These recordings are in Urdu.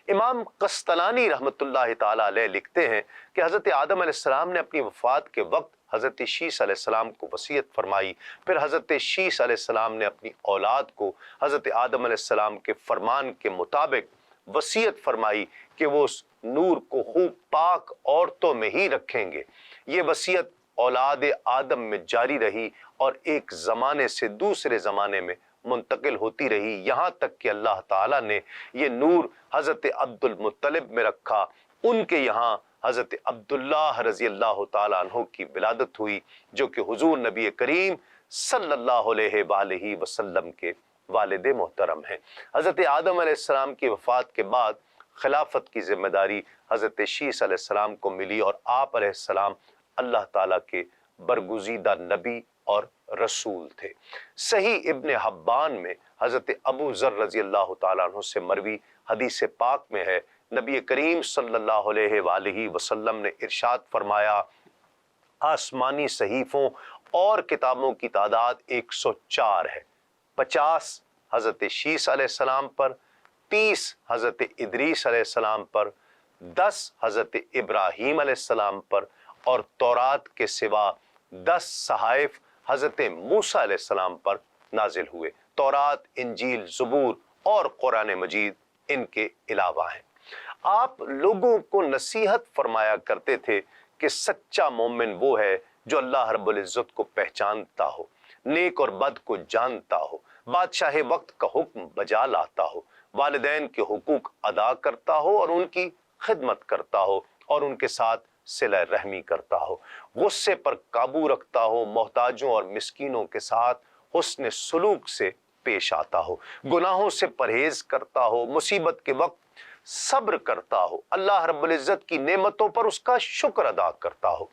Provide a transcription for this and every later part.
امام قسطلانی رحمۃ اللہ تعالی علیہ لکھتے ہیں کہ حضرت آدم علیہ السلام نے اپنی وفات کے وقت حضرت شیس علیہ السلام کو وصیت فرمائی، پھر حضرت شیس علیہ السلام نے اپنی اولاد کو حضرت آدم علیہ السلام کے فرمان کے مطابق وصیت فرمائی کہ وہ اس نور کو خوب پاک عورتوں میں ہی رکھیں گے۔ یہ وصیت اولاد آدم میں جاری رہی اور ایک زمانے سے دوسرے زمانے میں منتقل ہوتی رہی، یہاں تک کہ اللہ تعالیٰ نے یہ نور حضرت عبد المطلب میں رکھا۔ ان کے یہاں حضرت عبداللہ رضی اللہ تعالیٰ عنہ کی ولادت ہوئی، جو کہ حضور نبی کریم صلی اللہ علیہ وآلہ وسلم کے والد محترم ہیں۔ حضرت آدم علیہ السلام کی وفات کے بعد خلافت کی ذمہ داری حضرت شیس علیہ السلام کو ملی، اور آپ علیہ السلام اللہ تعالیٰ کے برگزیدہ نبی اور رسول تھے۔ صحیح ابن حبان میں حضرت ابو ذر رضی اللہ تعالیٰ عنہ سے مروی حدیث پاک میں ہے، نبی کریم صلی اللہ علیہ وآلہ وسلم نے ارشاد فرمایا، آسمانی صحیفوں اور کتابوں کی تعداد 104 ہے، 50 حضرت شیس علیہ السلام پر، 30 حضرت ادریس علیہ السلام پر، 10 حضرت ابراہیم علیہ السلام پر، اور تورات کے سوا 10 صحائف حضرت موسیٰ علیہ السلام پر نازل ہوئے۔ تورات، انجیل، زبور اور قرآن مجید ان کے علاوہ ہیں۔ آپ لوگوں کو نصیحت فرمایا کرتے تھے کہ سچا مومن وہ ہے جو اللہ رب العزت کو پہچانتا ہو، نیک اور بد کو جانتا ہو، بادشاہ وقت کا حکم بجا لاتا ہو، والدین کے حقوق ادا کرتا ہو اور ان کی خدمت کرتا ہو اور ان کے ساتھ صلہ رحمی کرتا ہو، غصے پر قابو رکھتا ہو، محتاجوں اور مسکینوں کے ساتھ حسن سلوک سے پیش آتا ہو، گناہوں سے پرہیز کرتا ہو، مصیبت کے وقت صبر کرتا ہو، اللہ رب العزت کی نعمتوں پر اس کا شکر ادا کرتا ہو۔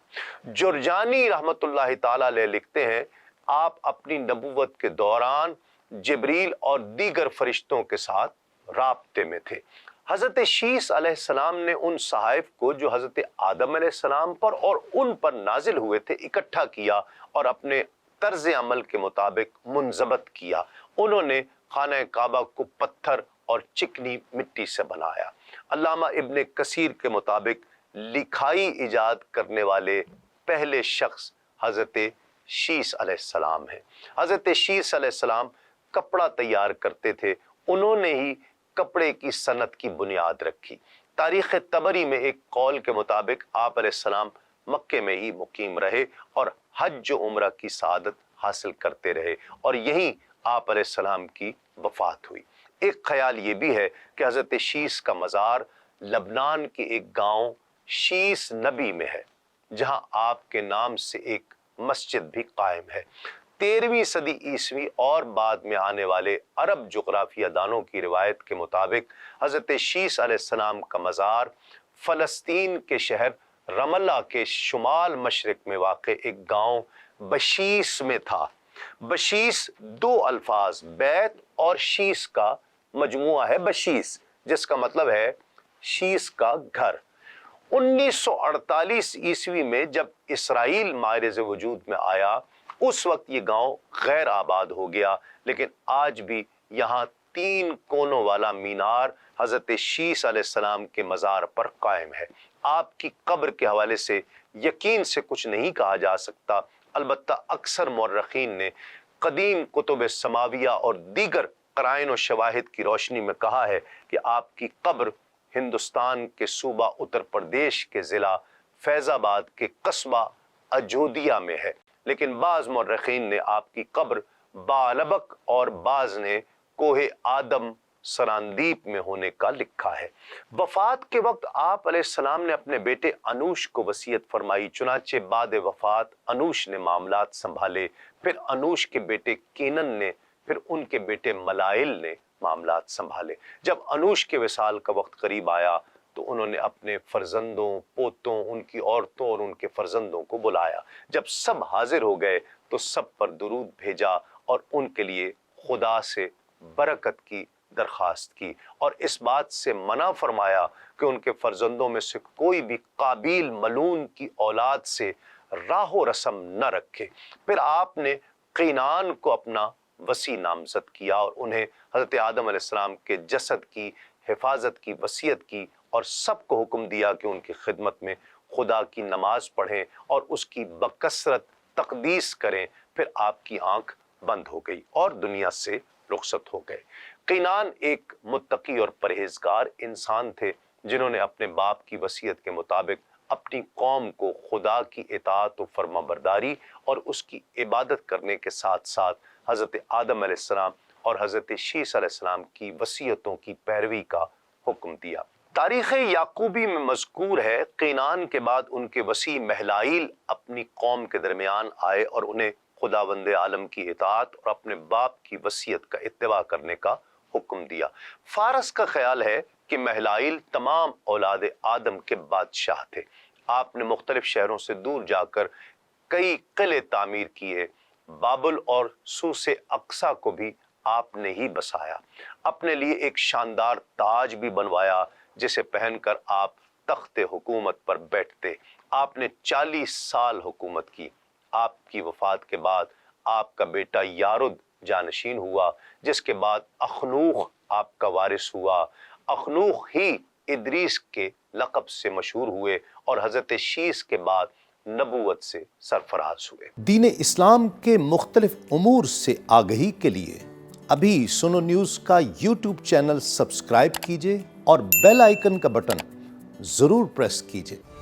جرجانی رحمت اللہ تعالی علیہ لکھتے ہیں، آپ اپنی نبوت کے دوران جبریل اور دیگر فرشتوں کے ساتھ رابطے میں تھے۔ حضرت شیس علیہ السلام نے ان صحائف کو جو حضرت آدم علیہ السلام پر اور ان پر نازل ہوئے تھے اکٹھا کیا اور اپنے طرز عمل کے مطابق منضبط کیا۔ انہوں نے خانہ کعبہ کو پتھر اور چکنی مٹی سے بنایا۔ علامہ ابن کثیر کے مطابق لکھائی ایجاد کرنے والے پہلے شخص حضرت شیس علیہ السلام ہیں۔ حضرت شیس علیہ السلام کپڑا تیار کرتے تھے، انہوں نے ہی کپڑے کی صنعت کی بنیاد رکھی۔ تاریخ طبری میں ایک قول کے مطابق آپ علیہ السلام مکے میں ہی مقیم رہے اور حج و عمرہ کی سعادت حاصل کرتے رہے، اور یہیں آپ علیہ السلام کی وفات ہوئی۔ ایک خیال یہ بھی ہے کہ حضرت شیس کا مزار لبنان کے ایک گاؤں شیس نبی میں ہے، جہاں آپ کے نام سے ایک مسجد بھی قائم ہے۔ 13ویں صدی عیسوی اور بعد میں آنے والے عرب جغرافیہ دانوں کی روایت کے مطابق حضرت شیس علیہ السلام کا مزار فلسطین کے شہر رملہ کے شمال مشرق میں واقع ایک گاؤں بشیس میں تھا۔ بشیس دو الفاظ بیت اور شیس کا مجموعہ ہے، بشیس، جس کا مطلب ہے شیس کا گھر۔ 1948 عیسوی میں جب اسرائیل مائرز وجود میں آیا، اس وقت یہ گاؤں غیر آباد ہو گیا، لیکن آج بھی یہاں 3 کونوں والا مینار حضرت شیس علیہ السلام کے مزار پر قائم ہے۔ آپ کی قبر کے حوالے سے یقین سے کچھ نہیں کہا جا سکتا، البتہ اکثر مورخین نے قدیم کتب سماویہ اور دیگر قرائن و شواہد کی روشنی میں کہا ہے کہ آپ کی قبر ہندوستان کے صوبہ اتر پردیش کے ضلع فیض آباد کے قصبہ اجودھیا میں ہے، لیکن بعض مورخین نے آپ کی قبر بالبک اور بعض نے کوہ آدم سراندیپ میں ہونے کا لکھا ہے۔ وفات کے وقت آپ علیہ السلام نے اپنے بیٹے انوش کو وصیت فرمائی، چنانچہ بعد وفات انوش نے معاملات سنبھالے، پھر انوش کے بیٹے کینن نے، پھر ان کے بیٹے ملائل نے معاملات سنبھالے۔ جب انوش کے وصال کا وقت قریب آیا تو انہوں نے اپنے فرزندوں، پوتوں، ان کی عورتوں اور ان کے فرزندوں کو بلایا۔ جب سب حاضر ہو گئے تو سب پر درود بھیجا اور ان کے لیے خدا سے برکت کی درخواست کی، اور اس بات سے منع فرمایا کہ ان کے فرزندوں میں سے کوئی بھی قابیل ملون کی اولاد سے راہ و رسم نہ رکھے۔ پھر آپ نے قینان کو اپنا وصی نامزد کیا اور انہیں حضرت آدم علیہ السلام کے جسد کی حفاظت کی وصیت کی اور سب کو حکم دیا کہ ان کی خدمت میں خدا کی نماز پڑھیں اور اس کی بکثرت تقدیس کریں، پھر آپ کی آنکھ بند ہو گئی اور دنیا سے رخصت ہو گئے۔ قینان ایک متقی اور پرہیزگار انسان تھے جنہوں نے اپنے باپ کی وصیت کے مطابق اپنی قوم کو خدا کی اطاعت و فرما برداری اور اس کی عبادت کرنے کے ساتھ ساتھ حضرت آدم علیہ السلام اور حضرت شیس علیہ السلام کی وصیتوں کی پیروی کا حکم دیا۔ تاریخ یعقوبی میں مذکور ہے قینان کے بعد ان کے وسیع مہلائیل اپنی قوم کے درمیان آئے اور انہیں خداوند عالم کی اطاعت اور اپنے باپ کی وصیت کا اتباع کرنے کا حکم دیا۔ فارس کا خیال ہے کہ مہلائیل تمام اولاد آدم کے بادشاہ تھے۔ آپ نے مختلف شہروں سے دور جا کر کئی قلعے تعمیر کیے۔ بابل اور سوس اقصی کو بھی آپ نے ہی بسایا۔ اپنے لیے ایک شاندار تاج بھی بنوایا جسے پہن کر آپ تخت حکومت پر بیٹھتے۔ آپ نے 40 سال حکومت کی۔ آپ کی وفات کے بعد آپ کا بیٹا یارد جانشین ہوا، جس کے بعد اخنوخ آپ کا وارث ہوا۔ اخنوخ ہی ادریس کے لقب سے مشہور ہوئے اور حضرت شیس کے بعد نبوت سے سرفراز ہوئے۔ دین اسلام کے مختلف امور سے آگہی کے لیے ابھی سنو نیوز کا یوٹیوب چینل سبسکرائب کیجئے اور بیل آئیکن کا بٹن ضرور پریس کیجئے۔